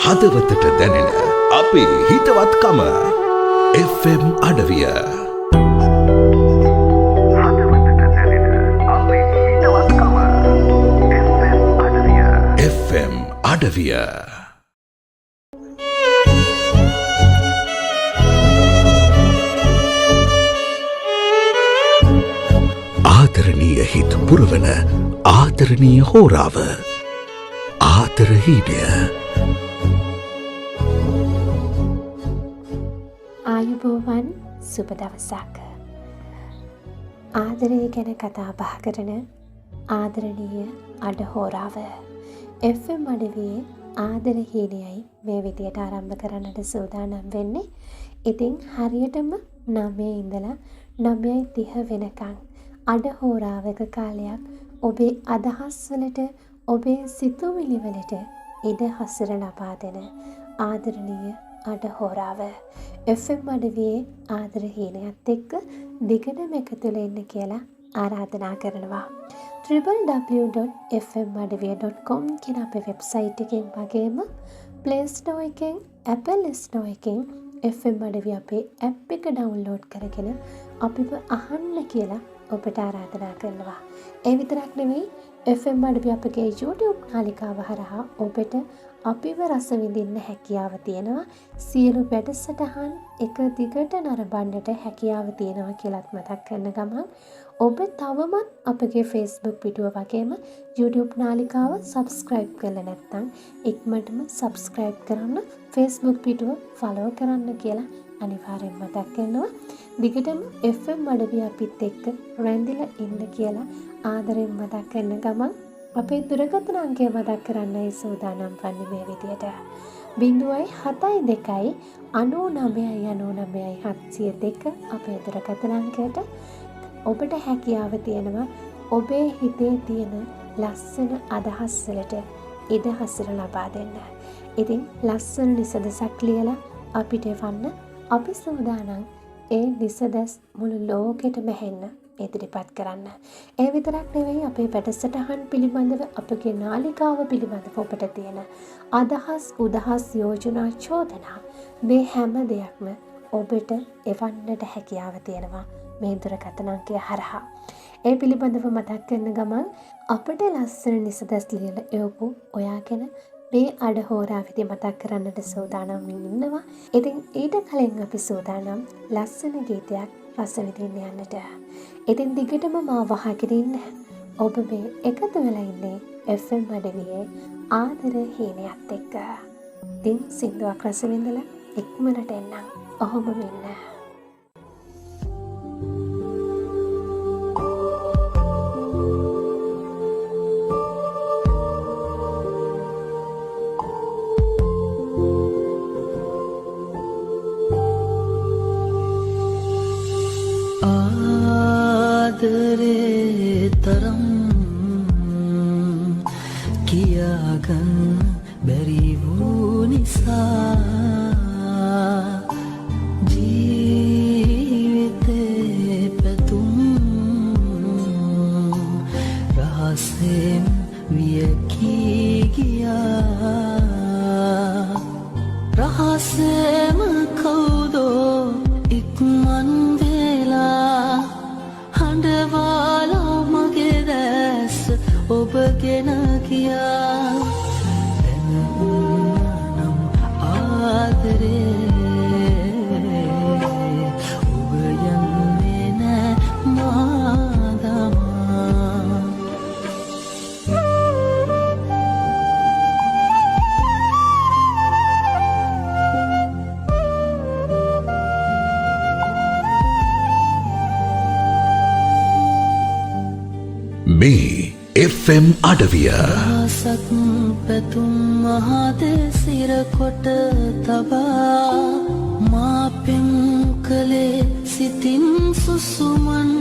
හදවතට දැනෙන අපේ හිතවත්කම FM අඩවිය. FM අඩවිය. ආදරණීය හිත පුරවන ආදරණීය හෝරාව ආදරහීනය. ආයුබෝවන් සුබ දවසක්. ආදරය ගැන කතා බහ කරන ආදරණීය අඩහෝරාව FM අඩවියේ ආදරහීනයයි මේ විදියට ආරම්භ කරන්නට සූදානම් වෙන්නේ. ඉතින් හරියටම 9 ඉඳලා 9:30 වෙනකන් අඩහෝරාවක කාලයක් ඔබේ අදහස් වලට ඔබේ සිතුවිලි වලට ඉඩ හසුර ලබා දෙන ආදරණීය අඩහෝරාව FM අඩවියේ ආදරහීනයත් එක්ක දිගටම එකතු වෙන්න කියලා ආරාධනා කරනවා. www.fmadavia.com කියන අපේ වෙබ්සයිට් එකෙන් වගේම Play Store එකෙන් Apple Store එකෙන් FM අඩවිය අපේ ඇප් එක ඩවුන්ලෝඩ් කරගෙන අපිව අහන්න කියලා ඔබට ආරාධනා කරනවා. ඒ විතරක් නෙවෙයි FM අඩවිය අපගේ YouTube නාලිකාව හරහා ඔබට අපිව රස විඳින්න හැකියාව තියෙනවා. සියලු වැඩසටහන් එක දිගට නරඹන්නට හැකියාව තියෙනවා කියලාත් මතක් කරන ගමන් ඔබ තවමත් අපගේ Facebook පිටුව වගේම YouTube නාලිකාව subscribe කරලා නැත්නම් ඉක්මනටම subscribe කරන්න, Facebook පිටුව follow කරන්න කියලා අනිවාර්යෙන් මතක් කරනවා. දිගටම FM අඩවිය අපිත් එක්ක රැඳිලා ඉන්න කියලා ආදරෙන් මතක් කරන ගමන් අපේ දුරකථන අංකය මතක් කරන්නයි සූදානම් වන්නේ මේ විදියට 072 99 702 අපේ දුරකථන අංකයට ඔබට හැකියාව තියෙනවා ඔබේ හිතේ තියෙන ලස්සන අදහස් වලට ඉඩ හසුර ලබා දෙන්න. ඉතින් ලස්සන නිසදසක් ලියලා අපිට එවන්න. අපි සූදානම් ඒ නිසදස් මුළු ලෝකෙටම හෙන්න ඉදිරිපත් කරන්න. ඒ විතරක් නෙවෙයි අපේ වැඩසටහන් පිළිබඳව අපගේ නාලිකාව පිළිබඳව ඔබට තියෙන අදහස්, උදහස්, යෝජනා, චෝදනා මේ හැම දෙයක්ම ඔබට එවන්නට හැකියාව තියෙනවා මේ දුරකථන අංකය හරහා. ඒ පිළිබඳව මතක් කරන ගමන් අපිට ලස්සන නිසදස් ලියලා එවපු ඔයාගෙන මේ අඩහෝරාවේදී මතක් කරන්නට සූදානම් ඉන්නවා. ඉතින් ඊට කලින් අපි සූදානම් ලස්සන ගීතයක් රස විඳින්න යන්නට. ඉතින් දිගටම මාව වහගෙන ඉන්න. ඔබ මේ එකතු වෙලා ඉන්නේ FM අඩවියේ ආදරහීනයත් එක්ක. ඉතින් සින්දුවක් රස විඳලා ඉක්මනට එන්නම්. ඔහොම වෙන්න. ආදරේ තරම් කියාගන්න බැරි වූ නිසා ජීවිතේ පැතුම් රහසෙන් වියකී ගියා. රහසෙම කවුදෝ ඉක්මන් වෙලා හඬවාලා මගේ දැස් ඔබගෙන ගියා. දැනුනම් ආදරේ ඔබ යන්නේ නෑ මාදමා. මේ FM අඩවිය. රසක් පැතුම් මහදෙසිර කොට තබා මා පෙම් කළේ සිතින් සුසුමන්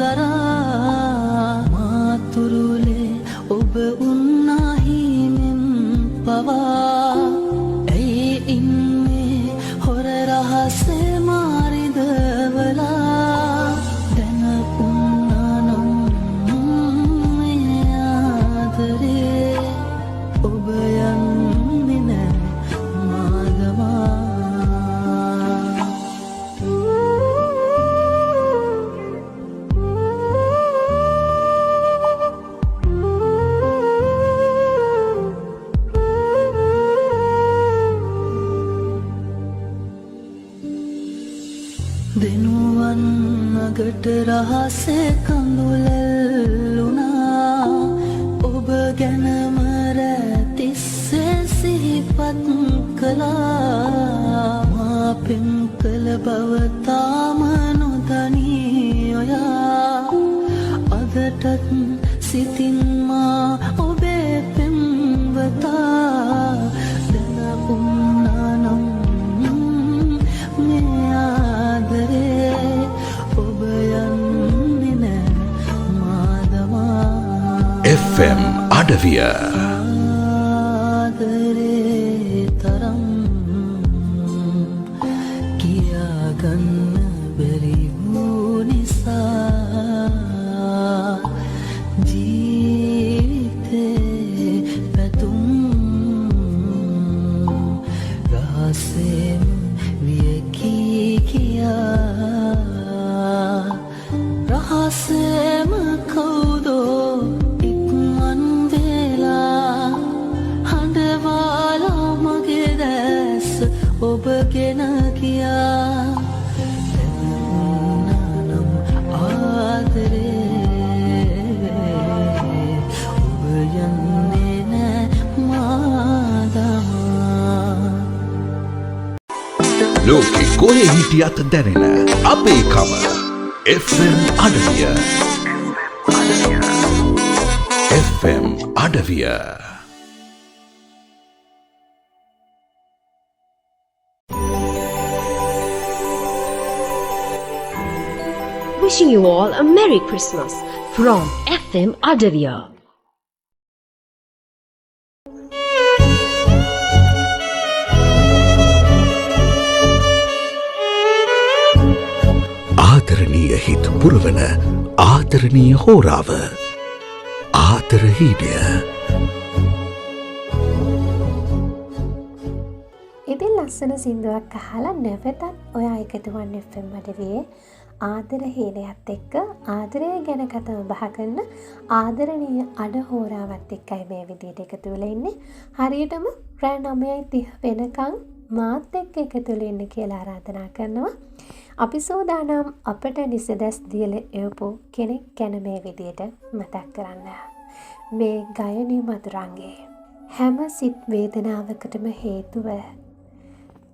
දරා මාතුරුලේ ඔබ උන්නාහිමෙන් පවා ඇයි ඉන්නේ හොර රහසේ මාරිදවලා දැන උන්නානම් ආදරේ ඔබ යන්නේ නැ දෙනුවන් මගට රහසේ කඳුලැල්ලුණා ඔබ ගැනම රැතිස්සේ සිහිපත් කළා මා පෙම් කළ බව තාම නොදනී ඔයා අදටත් සිතින් මා ඔබේ පෙම්වතා දැනුණා නම් මේ ආදරේ ඔබ යන්නේ නෑ මාදමා FM අඩවිය ආදරේ තරම් කියාගන්න බැරි වූ නිසා ජීවිතේ පැතුම් රහසෙම වියකී කියා රහසෙම කවුදෝ ඉක්මන් වෙලා හඬවාලා මගේ දැස් ඔබගෙන කියා දැනුණා නම් ආදරේ ඔබ යන්නේ නෑ මාදමා ලෝකෙ කොහේ හිටියත් දැනෙන අපේ කම FM අඩවිය FM අඩවිය Wishing you all a Merry Christmas from FM Adavia. ආදරණීය හිත් පුරවන ආදරණීය හෝරාව ආදරහීනය ඉතින් ලස්සන සින්දුවක් අහලා නැවතත් ඔයා එකතු වන්න FM අඩවියේ ආදර හීනයත් එක්ක ආදරය ගැන කතා බහ කරන ආදරණීය අඩ හෝරාවත් එක්කයි මේ විදිහට එකතු වෙලා ඉන්නේ. හරියටම රෑ 9:30 වෙනකන් මාත් එක්ක එකතු වෙලා ඉන්න කියලා ආරාධනා කරනවා. අපි සෝදානම් අපට නිසදැස් දීලා එවපු කෙනෙක් ගැන මේ විදිහට මතක් කරන්න. මේ ගයනී මధుරංගේ හැම සිත් වේදනාවකටම හේතුව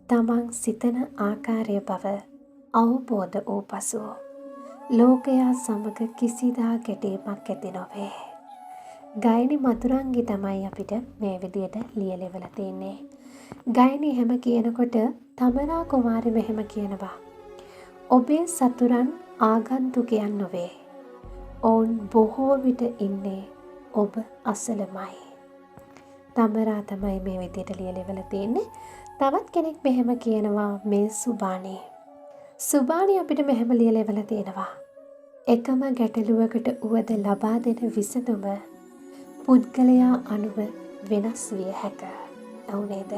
තමන් සිතන ආකාරය බව අවබෝධ වූ පසු ලෝකයා සමග කිසිදා ගැටීමක් ඇති නොවේ. ගයනි මధుරංගි තමයි අපිට මේ විදියට ලියලෙවලා තින්නේ. ගයනි හැම කියනකොට තමරා කුමාරි මෙහෙම කියනවා. ඔබේ සතුරන් ආගන්තුකයන් නොවේ. ඔවුන් බොහෝ විට ඉන්නේ ඔබ අසලමයි. තමරා තමයි මේ විදියට ලියලෙවලා තින්නේ. තවත් කෙනෙක් මෙහෙම කියනවා මේ සුබානි. සුබානි අපිට මෙහෙම ලියලෙවලා තියෙනවා. එකම ගැටලුවකට උවද ලබා දෙන විසඳුම පුද්ගලයා අනුව වෙනස් විය හැක. ඔව් නේද?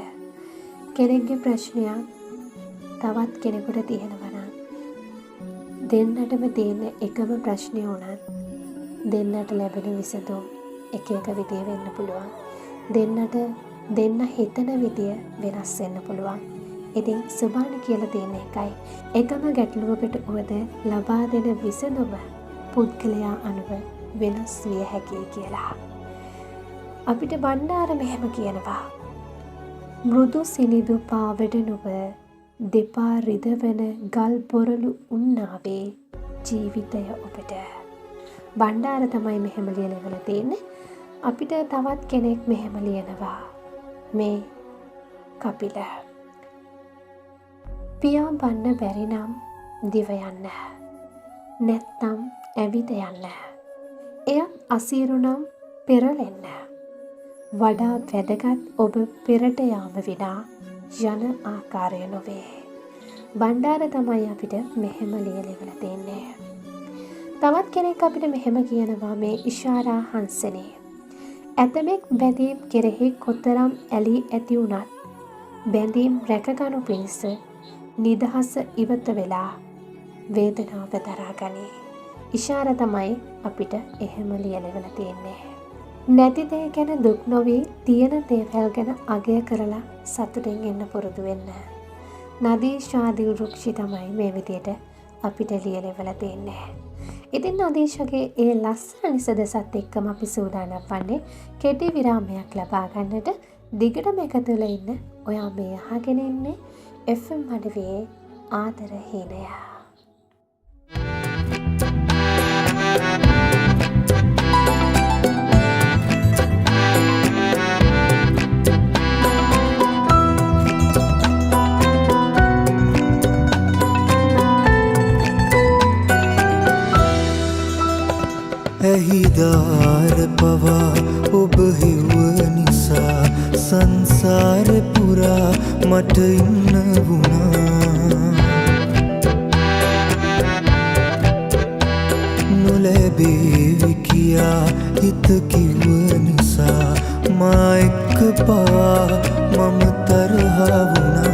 කෙනෙක්ගේ ප්‍රශ්නයක් තවත් කෙනෙකුට තියෙනවා නම් දෙන්නටම තියෙන එකම ප්‍රශ්නය වුණත් දෙන්නට ලැබෙන විසඳුම් එක එක විදිය වෙන්න පුළුවන්. දෙන්න හිතන විදිය වෙනස් වෙන්න පුළුවන්. ඉතින් සුබානි කියලා තියෙන එකයි එකම ගැටලුවකට උවද ලබා දෙන විසඳුම පුද්ගලයා අනුව වෙනස් විය හැකියි කියලා. අපිට බණ්ඩාර මෙහෙම කියනවා. මෘදු සිනිදු පාවඩ නුව දෙපා රිදවන ගල් බොරළු උන්නාවේ ජීවිතය ඔබට. බණ්ඩාර තමයි මෙහෙම ලියලා තියෙන්නේ. අපිට තවත් කෙනෙක් මෙහෙම ලියනවා. මේ කපිල පියා බන්න බැරි නම් දිව යන්න. නැත්නම් ඇවිද යන්න. එය අසීරු නම් පෙරලෙන්න. වඩා වැදගත් ඔබ පෙරට යාම විනා යන ආකාරය නොවේ. බණ්ඩාර තමයි අපිට මෙහෙම ලියලා තින්නේ. තවත් කෙනෙක් අපිට මෙහෙම කියනවා මේ ඉෂාරා හංසනේ. ඇතමෙක් බැඳීම් කෙරෙහි කොතරම් ඇලී ඇති වුණත් බැඳීම් රැකගනු පිණිස නිදහස ඉවත වෙලා වේදනාව දරාගනී. ඉෂාර තමයි අපිට එහෙම ලියලවල තියෙන්නේ. නැති දේ ගැන දුක් නොවී තියෙන දේවල් ගැන අගය කරලා සතුටින් ඉන්න පුරුදු වෙන්න. නදී ශාදිල් රුක්ෂි තමයි මේ විදියට අපිට ලියලෙවල තියන්නේ. ඉතින් අදීශගේ ඒ ලස්සන නිසදසත් එක්කම අපි සූදානම් වන්නේ කෙටි විරාමයක් ලබා ගන්නට. දිගටම එකතුල ඉන්න ඔයා මේ අහගෙන ඉන්නේ FM අඩවියේ ආදර හීනය. ඇහිදාර පවා ඔබ හිව්ව නිසා සංසාර පුරා මට ඉන්න වුණා. නොලැබේවි කියා හිත කිව්ව නිසා මා එක්ක පවා මම තරහා වුණා.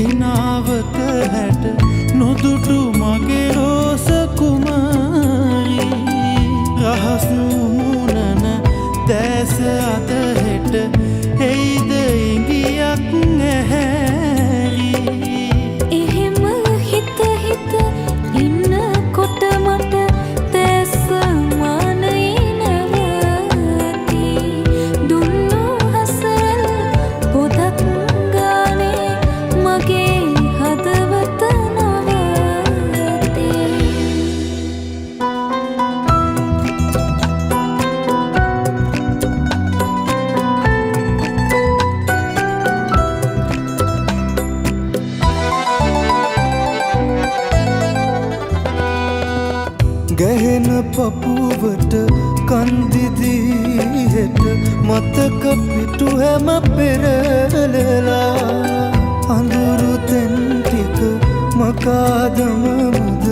හිනාවක හැට නොදුටු මගේ රෝස කුමාරී රහස් මුණන දැස අත හෙට එයිද ඉඟියක් ඇහැරී. එහෙම හිත හිත ඉන්න කොට මට දැස මානයි නැවති දුන්නු හසල් පොදක් ගානේ මගේ හදවත නවති. ගැහෙන පපුවට කන්දිදී හෙට මතක පිටු හැම පෙරලලා අඳුරු තෙන් ටික මකාදම මුද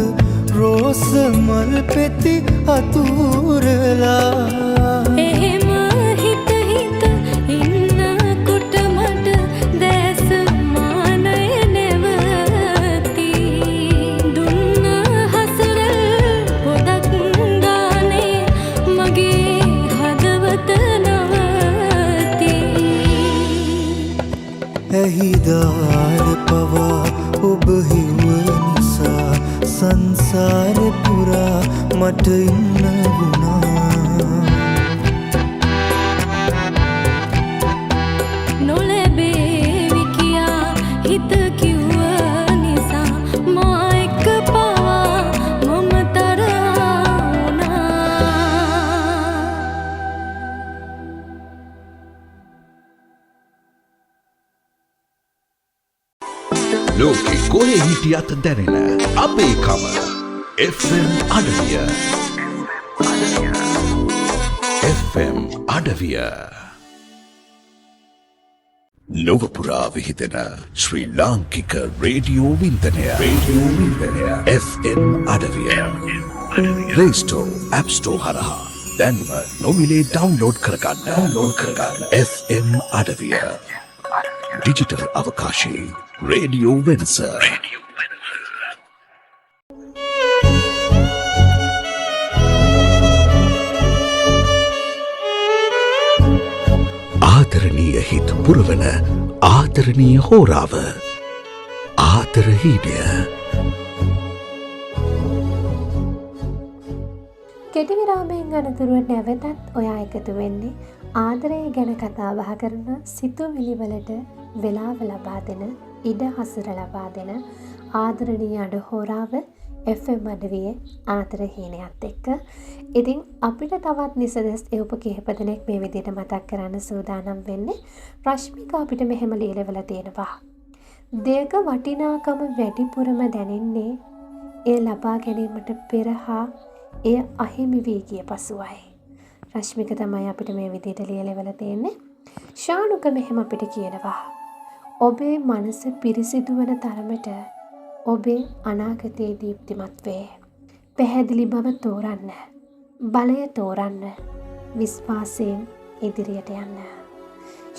රෝස මල් පෙති අතුරලා. එහෙම හිත හිත ඉන්න කොට මට දැස මානය නැවති දුන්න හසල පොදක් ගානේ මගේ හදවත නවති. ඇහිදාර පවා ඔබ හිව්ව නිසා සංසාර පුරා මට ඉන්න වුණා. නොලැබේවි කියා හිත කිව්ව නිසා මා එක්ක පවා මම තරහා වුණා. ලෝකෙ කොහේ හිටියත් දැනෙන අපේ කම FM අඩවිය. FM අඩවිය. ලොව පුරා විහිදෙන ශ්‍රී ලාංකික රේඩියෝ වින්දනය. FM අඩවිය. Play Store, App Store හරහා දැන්ම නොමිලේ ඩවුන්ලෝඩ් කරගන්න. FM අඩවිය. ඩිජිටල් අවකාශයේ රේඩියෝ වෙනස. ආදරණීය හිත් පුරවන ආදරණීය හෝරාව ආදර හීනය. කෙටි විරාමයෙන් අනතුරුව නැවතත් ඔයා එකතු වෙන්නේ ආදරය ගැන කතා බහ කරන සිතුවිලිවලට වෙලාව ලබා දෙන ඉඩ හසුර ලබා දෙන ආදරණීය අඩ හෝරාව FM අඩවියේ ආදර හීනයත් එක්ක. ඉතින් අපිට තවත් නිසදස් එවප කිහිප දෙනෙක් මේ විදිහට මතක් කරන්න සූදානම් වෙන්නේ. රශ්මිකා අපිට මෙහෙම ලියලවලා තියෙනවා. දෙයක වටිනාකම වැඩිපුරම දැනෙන්නේ එය ලබා ගැනීමට පෙර හා එය අහිමි වී ගිය පසුවයි. රශ්මික තමයි අපිට මේ විදිහට ලියලවලා තියෙන්නේ. ශානුක මෙහෙම අපිට කියනවා. ඔබේ මනස පිරිසිදු වන තරමට ඔබේ අනාගතයේ දීප්තිමත් වේ. පැහැදිලි බව තෝරන්න. බලය තෝරන්න. විශ්වාසයෙන් ඉදිරියට යන්න.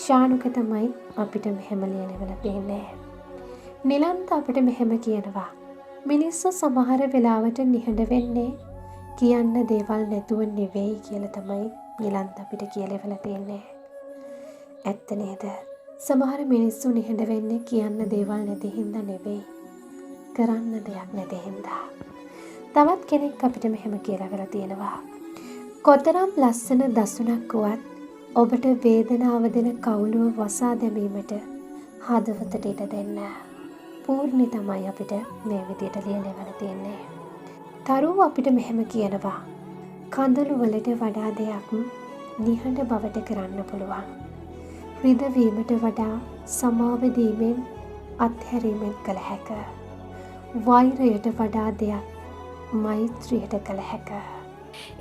ශානුක තමයි අපිට මෙහෙම ලියලවලා තියෙන්නේ. නිලන්ත අපිට මෙහෙම කියනවා. මිනිස්සු සමහර වෙලාවට නිහඬ වෙන්නේ කියන්න දේවල් නැතුව නෙවෙයි කියලා තමයි නිලන්ත අපිට කියලවලා තියෙන්නේ. ඇත්ත නේද? සමහර මිනිස්සු නිහඬ වෙන්නේ කියන්න දේවල් නැති හින්දා නෙවෙයි. කරන්න දෙයක් නැති හින්දා. තවත් කෙනෙක් අපිට මෙහෙම කියලවලා තියෙනවා. කොතරම් ලස්සන දසුණක් වුවත් ඔබට වේදනාව දෙන කවුළුව වසා දැමීමට හදවතට ඉඩ දෙන්න. පූර්ණි තමයි අපිට මේ විදියට ලියලවලා තියෙන්නේ. තරුව අපිට මෙහෙම කියනවා. කඳුළු වලට වඩා දෙයක් නිහඬ බවට කරන්න පුළුවන්. රිදවීමට වඩා සමාව දීමෙන් අත්හැරීමෙන් කළ හැක. වෛරයට වඩා දෙයක් මෛත්‍රියට කළ හැක.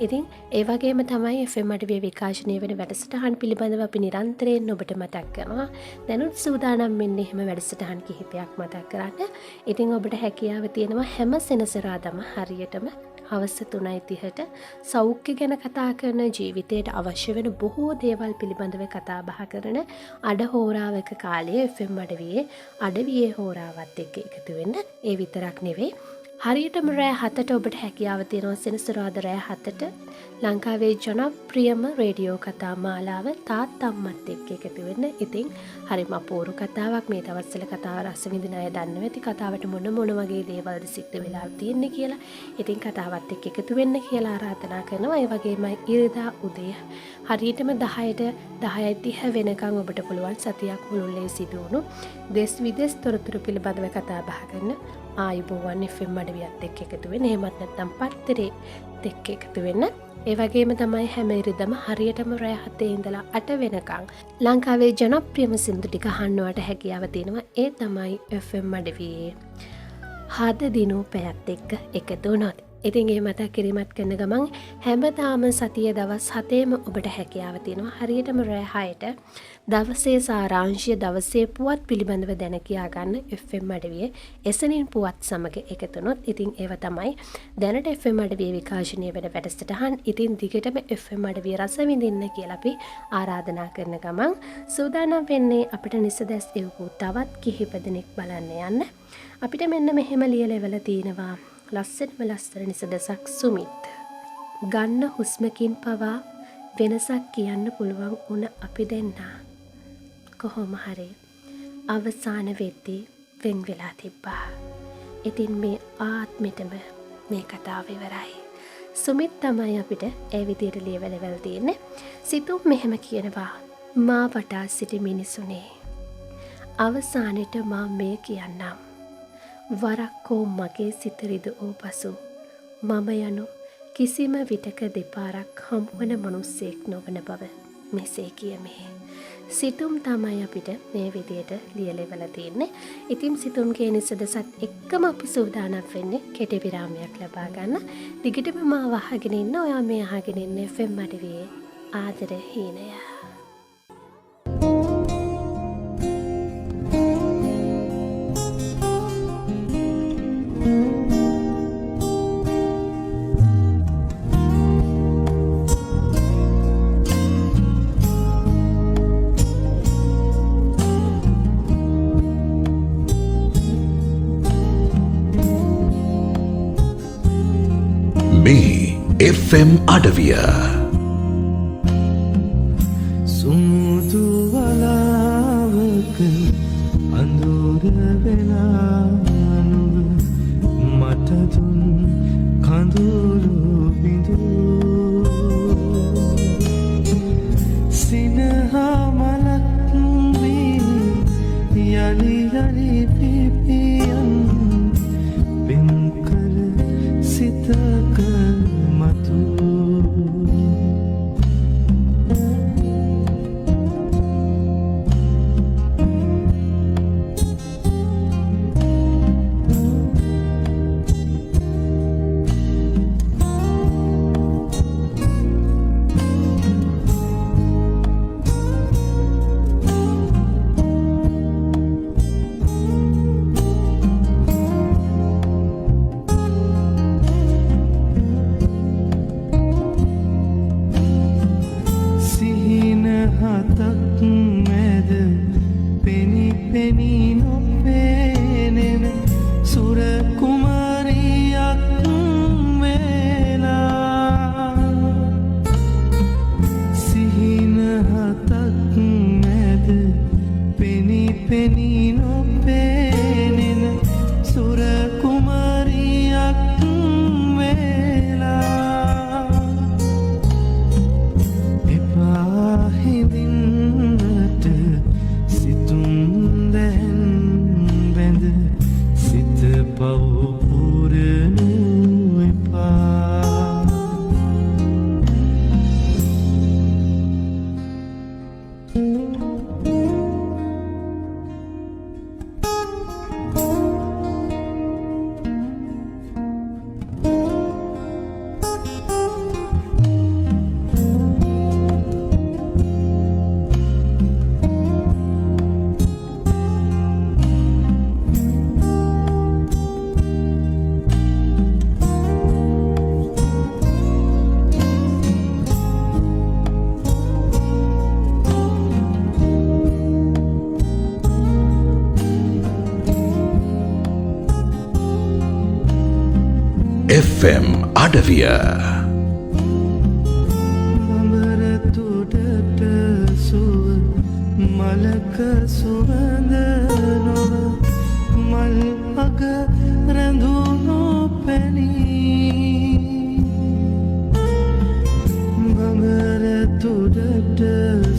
ඉතින් ඒ වගේම තමයි FM අඩවියේ විකාශනය වෙන වැඩසටහන් පිළිබඳව අපි නිරන්තරයෙන් ඔබට මතක් කරනවා. දැනුත් සූදානම් වෙන්නේ එහෙම වැඩසටහන් කිහිපයක් මතක් කරන්න. ඉතින් ඔබට හැකියාව තියෙනවා හැම සෙනසුරාදාම හරියටම හවස 3:30ට සෞඛ්‍ය ගැන කතා කරන ජීවිතයට අවශ්‍ය වෙන බොහෝ දේවල් පිළිබඳව කතා බහ කරන අඩ හෝරාවක කාලයේ FM අඩවියේ හෝරාවත් එක්ක එකතු වෙන්න. ඒ විතරක් නෙවෙයි හරියටම රෑ 7ට ඔබට හැකියාව තියෙනවා සෙනසුරාදා රෑ 7ට ලංකාවේ ජනප්‍රියම රේඩියෝ කතා මාලාව තාත්තම්මත් එක්ක එකතු වෙන්න. ඉතින් හරිම අපූර්ව කතාවක්. මේ දවස්වල කතාව රස විඳින අය දන්නවා ඇති කතාවට මොන වගේ දේවල්ද සිද්ධ වෙලා තියෙන්නේ කියලා. ඉතින් කතාවත් එක්ක එකතු වෙන්න කියලා ආරාධනා කරනවා. ඒ වගේම ඉරිදා උදේ හරියටම 10:30 වෙනකන් ඔබට පුළුවන් සතියක් මුළුල්ලේ සිදුවුණු දේශ විදේශ තොරතුරු පිළිබඳව කතා බහ කරන්න ආයුබෝවන් FM අඩවියත් එක්ක එකතු වෙන්න. එහෙමත් නැත්නම් පත්තරේ එක්ක එකතු වෙන්න. ඒ වගේම තමයි හැම ඉරිදම හරියටම රෑ 7 ඉඳලා 8 වෙනකන් ලංකාවේ ජනප්‍රියම සින්දු ටික අහන්නවට හැකියාව තියෙනවා. ඒ තමයි FM අඩවියේ හද දිනු පැයත් එක්ක එකතු වුණොත්. ඉතින් ඒ මතක් කිරීමත් කරන ගමන් හැමදාම සතිය දවස් 7ෙම ඔබට හැකියාව තියෙනවා හරියටම රෑ 6ට දවසේ සාරාංශය දවසේ පුවත් පිළිබඳව දැන කියා ගන්න FM අඩවියේ එසනින් පුවත් සමග එකතු වුණොත්. ඉතින් ඒව තමයි දැනට FM අඩවියේ විකාශනය වෙන වැඩසටහන්. ඉතින් දිගටම FM අඩවිය රස විඳින්න කියලා අපි ආරාධනා කරන ගමන් සූදානම් වෙන්නේ අපිට නිසදැස් එවපු තවත් කිහිප දෙනෙක් බලන්න යන්න. අපිට මෙන්න මෙහෙම ලියලවලා තියෙනවා. ලස්සන නිසදසක් සුමිත්. ගන්න හුස්මකින් පවා වෙනසක් කියන්න පුළුවන් වුණ අපි දෙන්න. කොහොම හරි අවසාන වෙද්දී වෙන් වෙලා තිබ්බා. ඉතින් මේ ආත්මෙටම මේ කතාව ඉවරයි. සුමිත් තමයි අපිට ඒ විදියට ලියවලවල් තියෙන්නේ. සිතුම් මෙහෙම කියනවා. මා වටා සිටි මිනිසුනේ. අවසානෙට මා මේ කියන්නම්. වරක්කෝ මගේ සිත රිදවූ පසු මම යනු කිසිම විටක දෙපාරක් හම්වන මනුස්සයෙක් නොවන බව මෙසේ කියමේ. සිතුම් තමයි අපිට මේ විදියට ලියලවලා තියෙන්නේ. ඉතින් සිතුම්ගේ නිසදසත් එක්කම අපි සූදානම් වෙන්නේ කෙටි විරාමයක් ලබා ගන්න. දිගටම මාව අහගෙන ඉන්න. ඔයා මේ අහගෙන ඉන්නේ FM අඩවියේ ආදර හීනය. මේ FM අඩවිය සුමුදු වලාවක අඳුර වෙලානුව මට දුන් කඳුළු බිඳු සිනහා මලක් වී යලි පිපියන් පින්කර සිතක මතු FM අඩවිය. බඹර තුඩට සුව මලක සුවඳ නොව මල් අග රැඳුණු පැනී බඹර තුඩට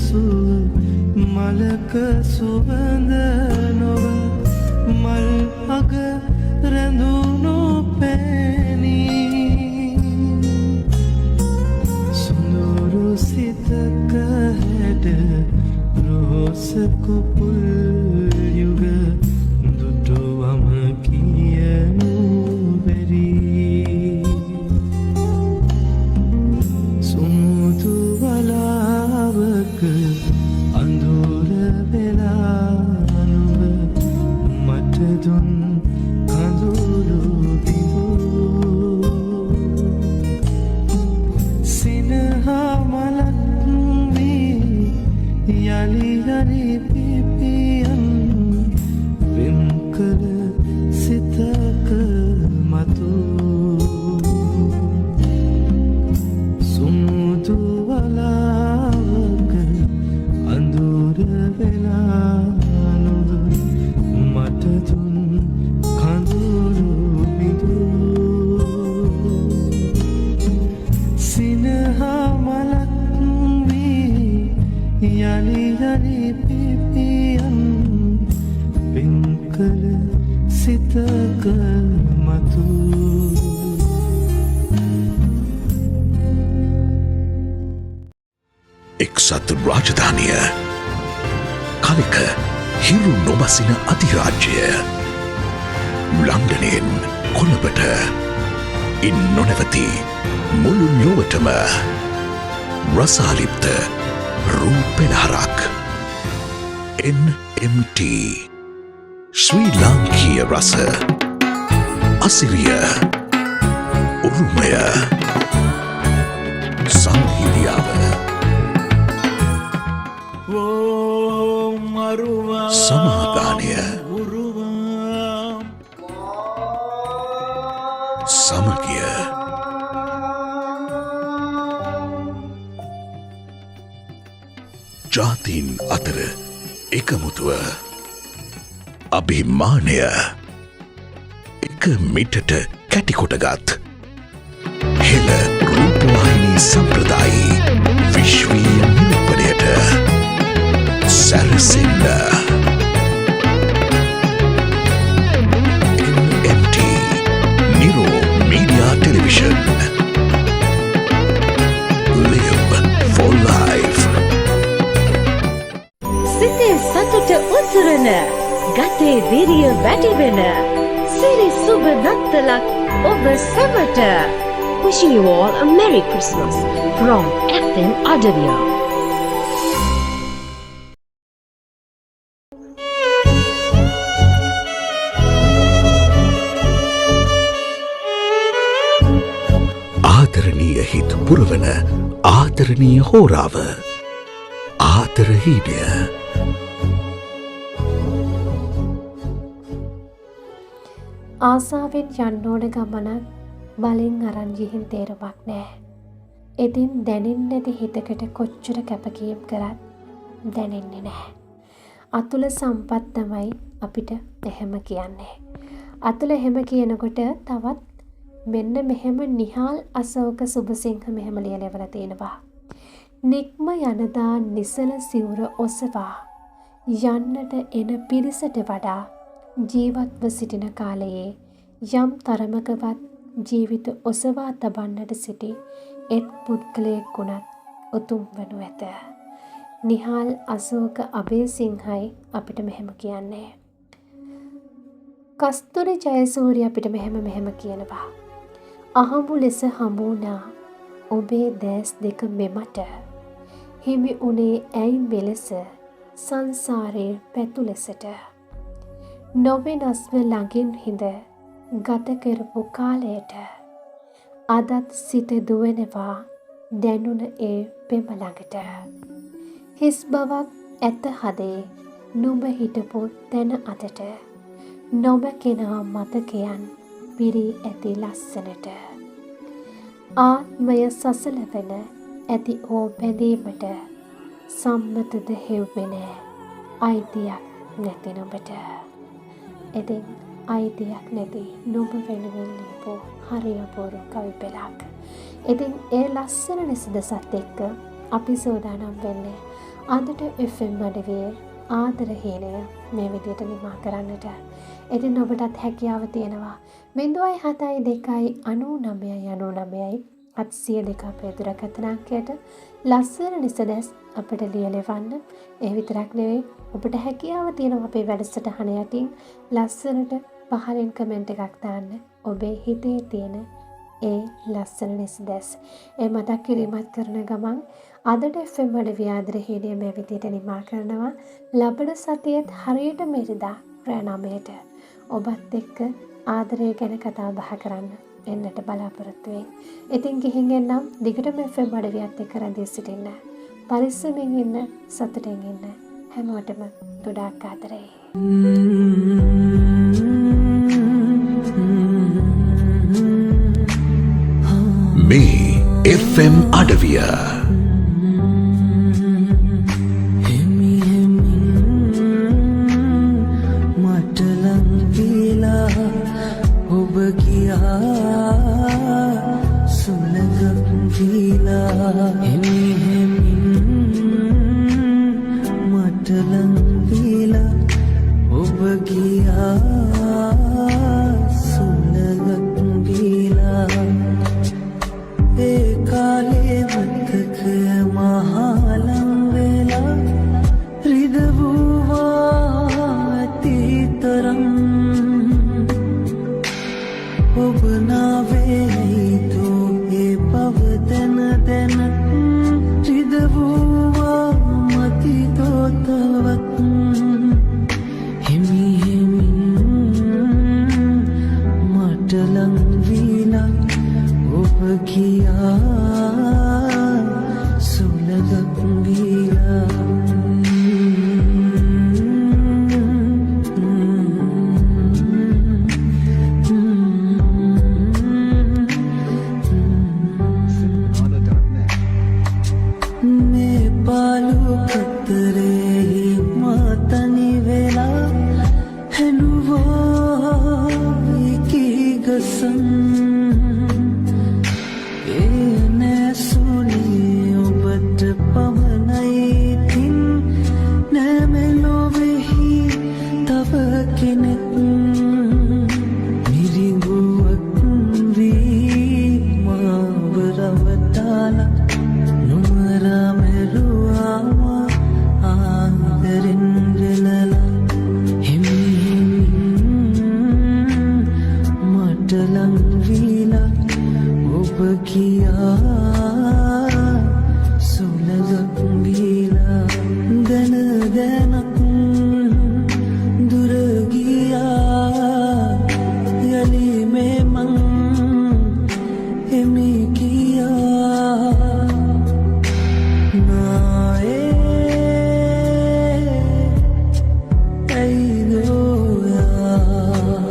සුව මලක සුවඳ නොව මල් අග රැඳුණු පැනී සුඳුරු සිතක හැඩ රෝස කුපුල් යුග දුටුවම කියනු බැරි සුමුදු වලාවක අඳුර වෙලා නුඹ මට දුන් කඳුළු බිඳු සිනහා මලක් වී යලි යලි පිපියන් වෙන් කළ සිතක මතු සුමුදු වලාවක අඳුර වෙලා නුඹ මට දුන් කඳුළු බිඳු සිනහා මලක් වී යලි යලි පිපියන් වෙන් කළ සිතක මතු එක්සත් රාජධානිය කලක හිරු නොබසින අධිරාජ්‍යය ලන්ඩනයෙන් කොළඹට ඉන් නොනැවති මුළු ලොවටම රසාලිප්ත රූ පෙළහරක් NMT ශ්‍රී ලාංකීය රස අසිරිය උරුමය සංහිදියාව සමාදානය සමගිය ජාතීන් අතර එකමුතුව අභිමානය එක මිටට කැටිකොටගත් හෙළ රූපවාහිනී සම්ප්‍රදායි විශ්වීය නිරූපණයට සැරසෙන්න NMT Niro Media Television Live for life සිතේ සතුට උතුරන ගතේ විරිය වැඩිවෙන සිරි සුබ නත්තලක් ඔබ සැමට. Wishing you all a Merry Christmas from FM Adavia. ආදරණීය හිත් පුරවන ආදරණීය හෝරාව ආදරහීනය ආසාවෙන් යන්න ඕන ගමනක් බලෙන් අරන් ගිහින් තේරුමක් නෑ. ඉතින් දැනෙන්නේ නැති හිතකට කොච්චර කැපකිරීම කරත් දැනෙන්නේ නැහැ. අතුල සම්පත් තමයි අපිට එහෙම කියන්නේ. අතුල එහෙම කියනකොට තවත් මෙන්න මෙහෙම නිහාල් අශෝක සුබසිංහ මෙහෙම ලියලා තියෙනවා. නික්ම යනදා නිසල සිවුර ඔසවා යන්නට එන පිරිසට වඩා ජීවත්ව සිටින කාලයේ යම් තරමකවත් ජීවිත ඔසවා තබන්නට සිටි එක් පුද්ගලයෙක් වුණත් උතුම් වනු ඇත. නිහාල් අශෝක අබේසිංහයි අපිට මෙහෙම කියන්නේ. කස්තුරි ජයසූරිය අපිට මෙහෙම කියනවා. අහඹු ලෙස හමුණා ඔබේ දැස් දෙක මෙමට හිමි උනේ ඇයි මෙලෙස සංසාරේ පැතු ලෙසට නොවෙනස්ව ළඟින් හිඳ ගත කරපු කාලයට අදත් සිත දුවනවා දැනුන ඒ පෙම ළඟට. හිස් බවක් ඇත හදේ නුඹ හිටපු තැන අතට නොමැකෙනා මතකයන් පිරී ඇති ලස්සනට. ආත්මය සසලවන ඇති ඕ බැඳීමට සම්මතද හෙව්වෙන අයිතියක් නැති නුඹට. ඉතින් අයිතියක් නැති නුඹ වෙනුවෙන් ලියපු හරි අපූර්ව කවි පෙළක්. ඉතින් ඒ ලස්සන නිසදසත් එක්ක අපි සූදානම් වෙන්නේ අදට FM අඩවියේ ආදර හීනය මේ විදියට නිමා කරන්නට. ඉතින් ඔබටත් හැකියාව තියෙනවා 0.72999 අපේ දුරකථන අංකයට ලස්සන නිසදැස් අපිට ලියලවන්න. ඒ විතරක් නෙවෙයි ඔබට හැකියාව තියෙනවා අපේ වැඩසටහන යටින් ලස්සනට පහලින් කමෙන්ට් එකක් දාන්න. ඔබේ හිතේ තියෙන ඒ ලස්සන නිසදැස් ඒ මතක් කිරීමත් කරන ගමන් අදට FM අඩවිය ආදර හීනය මේ විදියට නිමා කරනවා. ලබන සතියේත් හරියට මෙරිදා රෑ 9ට ඔබත් එක්ක ආදරය ගැන කතා බහ කරන්න එන්නට බලාපොරොත්තු වෙයි. ඉතින් ගිහින් එන්නම් දිගටම FM අඩවියත් එක්ක රැඳී සිටින්න. පරිස්සමින් ඉන්න, සතුටින් ඉන්න. හැමෝටම ගොඩාක් ආදරේ. මේ FM අඩවිය ඔබ ගියා සුළඟක් දීලා එමිහෙමින් මට ලං දීලා ඔබ ගියා සුළඟක් දීලා ඒ කාලේ මතක මහලම් වෙලා රිදවුවා අතීතරම් ඔබ නාවේතු ඒ බව දැන දැන රිදවුවා මති තෝතවත් හිමි හිමින් මට ලං වීලා ඔබ ගියා සුළඟක් වීලා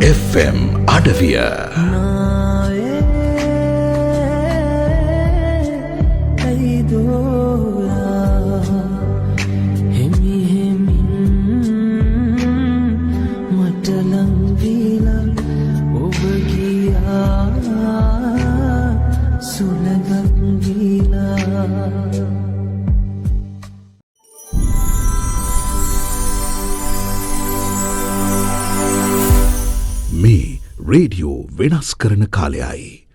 FM අඩවිය මේ රේඩියෝ වෙනස් කරන කාලයයි.